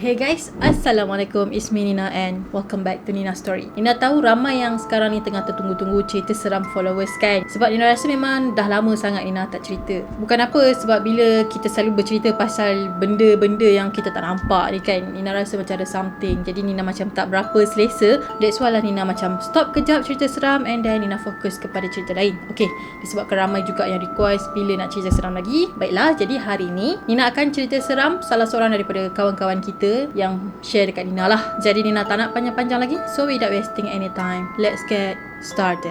Hey guys, Assalamualaikum. It's me Nina and welcome back to Nina Story. Nina tahu ramai yang sekarang ni tengah tertunggu-tunggu cerita seram followers kan. Sebab Nina rasa memang dah lama sangat Nina tak cerita. Bukan apa, sebab bila kita selalu bercerita pasal benda-benda yang kita tak nampak ni kan, Nina rasa macam ada something. Jadi Nina macam tak berapa selesa. That's why lah Nina macam stop kejap cerita seram and then Nina fokus kepada cerita lain. Okay, disebabkan ramai juga yang request bila nak cerita seram lagi. Baiklah, jadi hari ni Nina akan cerita seram salah seorang daripada kawan-kawan kita yang share dekat Nina lah. Jadi Nina tak nak panjang-panjang lagi, so without wasting any time, let's get started.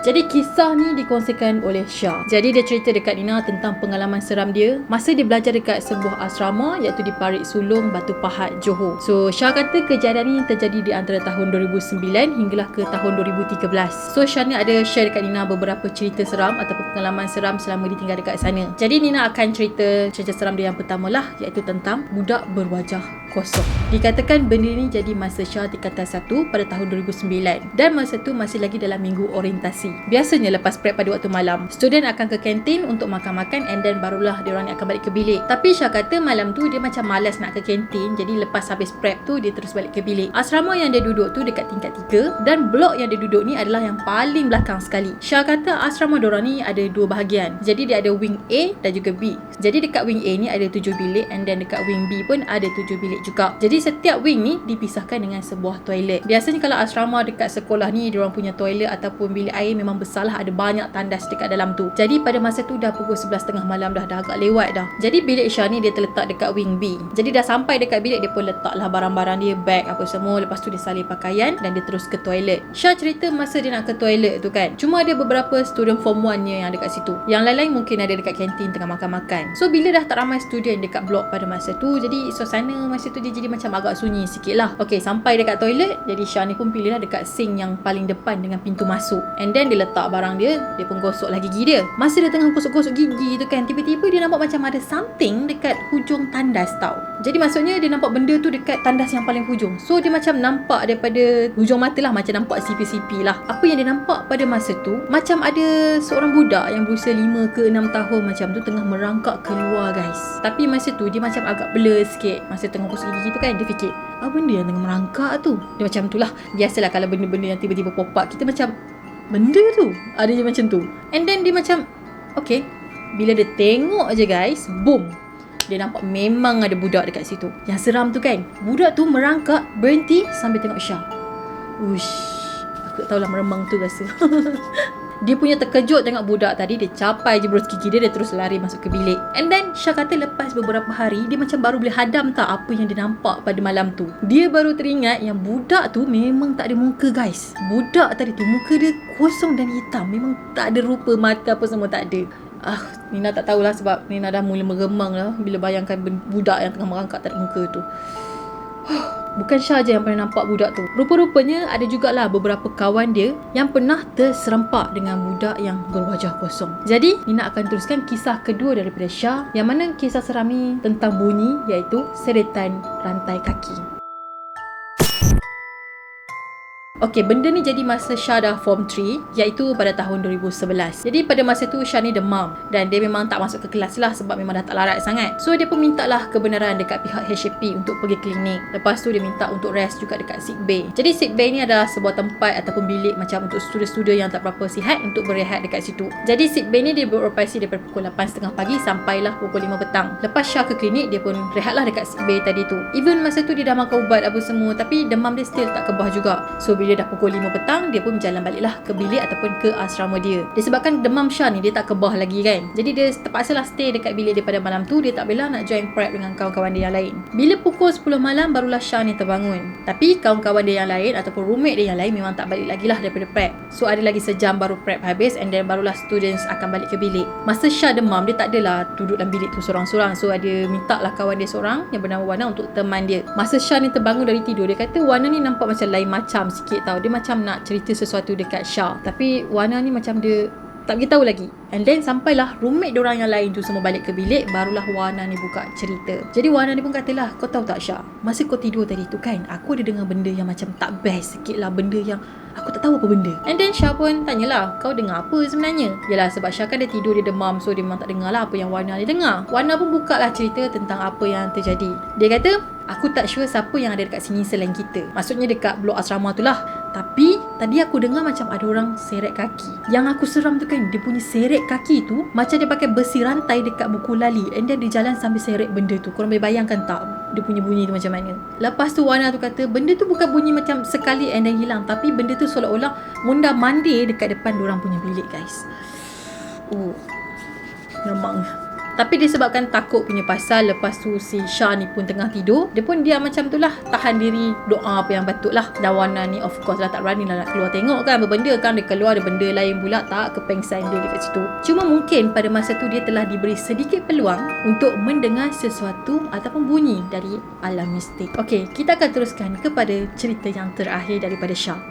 Jadi kisah ni dikongsikan oleh Syah. Jadi dia cerita dekat Nina tentang pengalaman seram dia masa dia belajar dekat sebuah asrama iaitu di Parit Sulong, Batu Pahat, Johor. So Syah kata kejadian ni terjadi di antara tahun 2009 hinggalah ke tahun 2013. So Syah ni ada share dekat Nina beberapa cerita seram ataupun pengalaman seram selama dia tinggal dekat sana. Jadi Nina akan cerita seram dia yang pertama lah, iaitu tentang budak berwajah kosong. Dikatakan benda ni jadi masa Syah tingkatan 1 pada tahun 2009 dan masa tu masih lagi dalam minggu orientasi. Biasanya lepas prep pada waktu malam, student akan ke kantin untuk makan-makan and then barulah diorang akan balik ke bilik. Tapi Syah kata malam tu dia macam malas nak ke kantin, jadi lepas habis prep tu dia terus balik ke bilik. Asrama yang dia duduk tu dekat tingkat 3 dan blok yang dia duduk ni adalah yang paling belakang sekali. Syah kata asrama diorang ni ada 2 bahagian. Jadi dia ada wing A dan juga B. Jadi dekat wing A ni ada 7 bilik and then dekat wing B pun ada 7 bilik juga. Jadi setiap wing ni dipisahkan dengan sebuah toilet. Biasanya kalau asrama dekat sekolah ni diorang punya toilet ataupun bilik air memang besar lah, ada banyak tandas dekat dalam tu. Jadi pada masa tu dah pukul 11.30 malam dah agak lewat dah. Jadi bilik Syah ni dia terletak dekat wing B. Jadi dah sampai dekat bilik dia pun letak lah barang-barang dia, beg apa semua. Lepas tu dia salin pakaian dan dia terus ke toilet. Syah cerita masa dia nak ke toilet tu kan, cuma ada beberapa student form 1-nya yang dekat situ. Yang lain-lain mungkin ada dekat kantin tengah makan-makan. So bila dah tak ramai student dekat blok pada masa tu, jadi suasana masa tu dia jadi macam agak sunyi sikit lah. Okay, sampai dekat toilet, jadi Syah ni pun pilih lah dekat sink yang paling depan dengan pintu masuk. And then dia letak barang dia pun gosok lah gigi dia. Masa dia tengah gosok-gosok gigi tu kan, tiba-tiba dia nampak macam ada something dekat hujung tandas tau. Jadi maksudnya dia nampak benda tu dekat tandas yang paling hujung. So dia macam nampak daripada hujung mata lah, macam nampak sipi-sipi lah. Apa yang dia nampak pada masa tu, macam ada seorang budak yang berusia 5 ke 6 tahun macam tu tengah merangkak keluar guys. Tapi masa tu dia macam agak blur sikit. Masa tengah gosok gigi tu kan, dia fikir apa benda yang tengah merangkak tu. Dia macam tu lah. Biasalah kalau benda-benda yang tiba-tiba pop up, kita macam benda tu ada je macam tu. And then dia macam okay, bila dia tengok je guys, boom, dia nampak memang ada budak dekat situ. Yang seram tu kan, budak tu merangkak, berhenti sambil tengok Syah. Uish, aku tak tahulah meremang tu rasa. Dia punya terkejut tengok budak tadi. Dia capai je berus gigi dia terus lari masuk ke bilik. And then Syah kata lepas beberapa hari, dia macam baru boleh hadam tak apa yang dia nampak pada malam tu. Dia baru teringat yang budak tu memang tak ada muka guys. Budak tadi tu muka dia kosong dan hitam. Memang tak ada rupa, mata apa semua tak ada. Nina tak tahulah sebab Nina dah mula meremang lah bila bayangkan budak yang tengah merangkak tak ada muka tu. Bukan Syah je yang pernah nampak budak tu. Rupa-rupanya ada jugalah beberapa kawan dia yang pernah terserempak dengan budak yang berwajah kosong. Jadi Nina akan teruskan kisah kedua daripada Syah, yang mana kisah seram ni tentang bunyi, iaitu seretan rantai kaki. Okay, benda ni jadi masa Syah dah form 3, iaitu pada tahun 2011. Jadi pada masa tu Syah ni demam dan dia memang tak masuk ke kelas lah sebab memang dah tak larat sangat. So dia pun minta lah kebenaran dekat pihak HAP untuk pergi klinik. Lepas tu dia minta untuk rest juga dekat sick bay. Jadi sick bay ni adalah sebuah tempat ataupun bilik macam untuk student-student yang tak berapa sihat untuk berehat dekat situ. Jadi sick bay ni dia beroperasi daripada pukul 8.30 pagi sampailah pukul 5 petang. Lepas Syah ke klinik, dia pun rehat lah dekat sick bay tadi tu. Even masa tu dia dah makan ubat apa semua, tapi demam dia still tak kebah juga. So bila dah pukul 5 petang, dia pun berjalan baliklah ke bilik ataupun ke asrama dia. Disebabkan demam Syah ni dia tak kebah lagi kan, jadi dia terpaksalah stay dekat bilik dia pada malam tu. Dia tak boleh nak join prep dengan kawan-kawan dia yang lain. Bila pukul 10 malam barulah Syah ni terbangun. Tapi kawan-kawan dia yang lain ataupun roommate dia yang lain memang tak balik lagi lah daripada prep. So ada lagi sejam baru prep habis and then barulah students akan balik ke bilik. Masa Syah demam, dia tak adalah duduk dalam bilik tu seorang-seorang. So ada minta lah kawan dia seorang yang bernama Wana untuk teman dia. Masa Syah ni terbangun dari tidur, dia kata Wana ni nampak macam lain macam sikit tau. Dia macam nak cerita sesuatu dekat Syah, tapi Wana ni macam dia tak beritahu lagi. And then sampailah roommate diorang yang lain tu semua balik ke bilik, barulah Wana ni buka cerita. Jadi Wana ni pun katalah, kau tahu tak Syah, masa kau tidur tadi tu kan, aku ada dengar benda yang macam tak best sikit lah. Benda yang Aku tak tahu apa benda. And then Syah pun tanyalah, kau dengar apa sebenarnya? Yalah, sebab Syah kan dia tidur, dia demam, so dia memang tak dengar lah apa yang Wana dia dengar. Wana pun buka lah cerita tentang apa yang terjadi. Dia kata, aku tak sure siapa yang ada dekat sini selain kita. Maksudnya dekat blok asrama tu lah. Tapi tadi aku dengar macam ada orang seret kaki. Yang aku seram tu kan, dia punya seret kaki tu macam dia pakai besi rantai dekat muka lali, and then dia jalan sambil seret benda tu. Korang boleh bayangkan tak dia punya bunyi tu macam mana? Lepas tu Wana tu kata, benda tu bukan bunyi macam sekali and then hilang, tapi benda tu seolah-olah munda mandi dekat depan diorang punya bilik, guys. Memang. Tapi disebabkan takut punya pasal, lepas tu si Syah ni pun tengah tidur, dia pun diam macam tu lah, tahan diri, doa apa yang patut lah. Dan Wana ni of course lah tak berani lah nak keluar tengok kan, berbenda kan, dia keluar ada benda lain pula, tak kepengsan dia dekat situ. Cuma mungkin pada masa tu dia telah diberi sedikit peluang untuk mendengar sesuatu ataupun bunyi dari alam mistik. Okey, kita akan teruskan kepada cerita yang terakhir daripada Syah.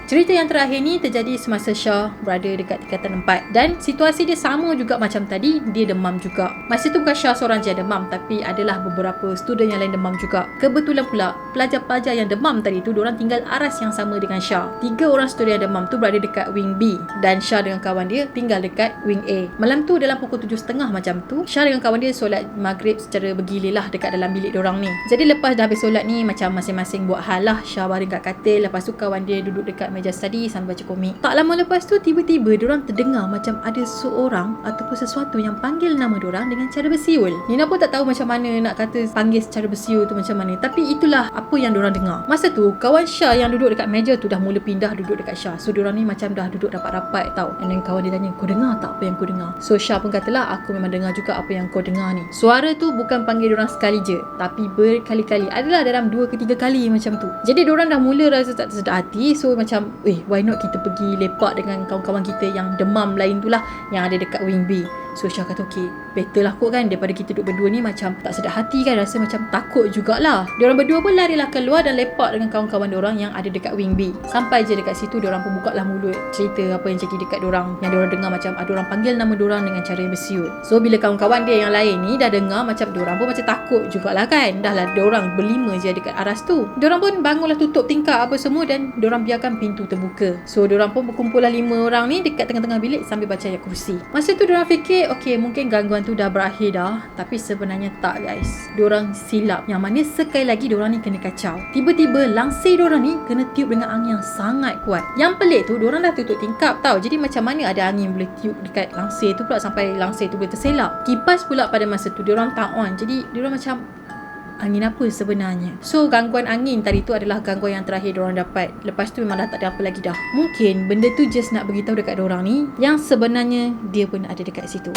Cerita yang terakhir ni terjadi semasa Syah berada dekat tingkatan 4, dan situasi dia sama juga macam tadi, dia demam juga. Masa tu bukan Syah seorang je yang demam, tapi adalah beberapa student yang lain demam juga. Kebetulan pula pelajar-pelajar yang demam tadi tu diorang tinggal aras yang sama dengan Syah. 3 orang student yang demam tu berada dekat wing B, dan Syah dengan kawan dia tinggal dekat wing A. Malam tu dalam pukul 7.30 macam tu, Syah dengan kawan dia solat maghrib secara bergilir lah dekat dalam bilik diorang ni. Jadi lepas dah habis solat ni, macam masing-masing buat hal lah. Syah baring kat katil, lepas tu kawan dia duduk dekat meja study sambil baca komik. Tak lama lepas tu tiba-tiba diorang terdengar macam ada seorang ataupun sesuatu yang panggil nama diorang dengan cara bersiul. Nina pun tak tahu macam mana nak kata panggil secara bersiul tu macam mana, tapi itulah apa yang diorang dengar. Masa tu kawan Syah yang duduk dekat meja tu dah mula pindah duduk dekat Syah. So diorang ni macam dah duduk rapat-rapat tau. And then kawan dia tanya, kau dengar tak apa yang kau dengar? So Syah pun katalah, aku memang dengar juga apa yang kau dengar ni. Suara tu bukan panggil diorang sekali je, tapi berkali-kali. Adalah dalam 2 ke 3 kali macam tu. Jadi diorang dah mula rasa tak tersedar hati. So macam, why not kita pergi lepak dengan kawan-kawan kita yang demam lain tu lah, yang ada dekat wing B. So Syah kata, okay, better lah kot kan, daripada kita duduk berdua ni macam tak sedar hati kan, rasa macam takut jugalah. Diorang berdua pun larilah keluar dan lepak dengan kawan-kawan diorang yang ada dekat wing B. Sampai je dekat situ, diorang pun buka lah mulut cerita apa yang jadi dekat diorang, yang diorang dengar macam ada orang panggil nama diorang dengan cara yang bersiul. So bila kawan-kawan dia yang lain ni dah dengar, macam diorang pun macam takut jugalah kan. Dah lah diorang berlima je dekat aras tu. Diorang pun bangunlah tutup tingkap apa semua, dan diorang biarkan pintu terbuka. So diorang pun berkumpul lah 5 orang ni dekat tengah-tengah bilik sambil baca ayat kursi. Masa tu diorang fikir, okay, mungkin gangguan tu dah berakhir dah. Tapi sebenarnya tak, guys. Diorang silap. Yang mana sekali lagi diorang ni kena kacau. Tiba-tiba langsir diorang ni kena tiup dengan angin yang sangat kuat. Yang pelik tu, diorang dah tutup tingkap tau. Jadi macam mana ada angin boleh tiup dekat langsir tu pula sampai langsir tu boleh terselap. Kipas pula pada masa tu diorang tak on. Jadi diorang macam, angin apa sebenarnya? So gangguan angin tadi tu adalah gangguan yang terakhir diorang dapat. Lepas tu memang dah tak ada apa lagi dah. Mungkin benda tu just nak beritahu dekat diorang ni yang sebenarnya dia pun ada dekat situ.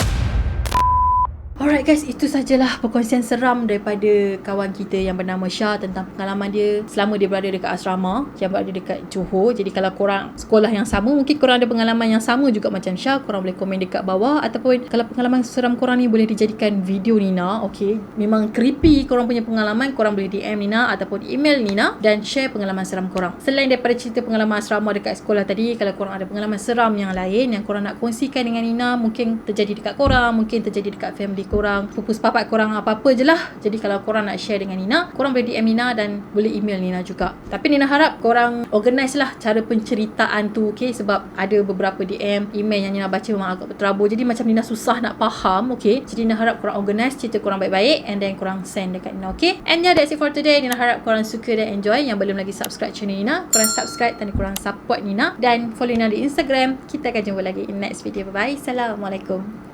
Alright guys, itu sajalah perkongsian seram daripada kawan kita yang bernama Syah tentang pengalaman dia selama dia berada dekat asrama yang berada dekat Johor. Jadi kalau korang sekolah yang sama, mungkin korang ada pengalaman yang sama juga macam Syah, korang boleh komen dekat bawah. Ataupun kalau pengalaman seram korang ni boleh dijadikan video Nina. Okay, memang creepy korang punya pengalaman, korang boleh DM Nina ataupun email Nina dan share pengalaman seram korang. Selain daripada cerita pengalaman asrama dekat sekolah tadi, kalau korang ada pengalaman seram yang lain yang korang nak kongsikan dengan Nina, mungkin terjadi dekat korang, mungkin terjadi dekat family korang, pupus papat korang, apa-apa je lah. Jadi kalau korang nak share dengan Nina, korang boleh DM Nina dan boleh email Nina juga. Tapi Nina harap korang organize lah cara penceritaan tu, okay? Sebab ada beberapa DM, email yang Nina baca memang agak berterabur. Jadi macam Nina susah nak faham, okay? Jadi Nina harap korang organize cerita korang baik-baik and then korang send dekat Nina, okay? And yeah, that's it for today. Nina harap korang suka dan enjoy. Yang belum lagi subscribe channel Nina, korang subscribe dan korang support Nina dan follow Nina di Instagram. Kita akan jumpa lagi in next video. Bye-bye. Assalamualaikum.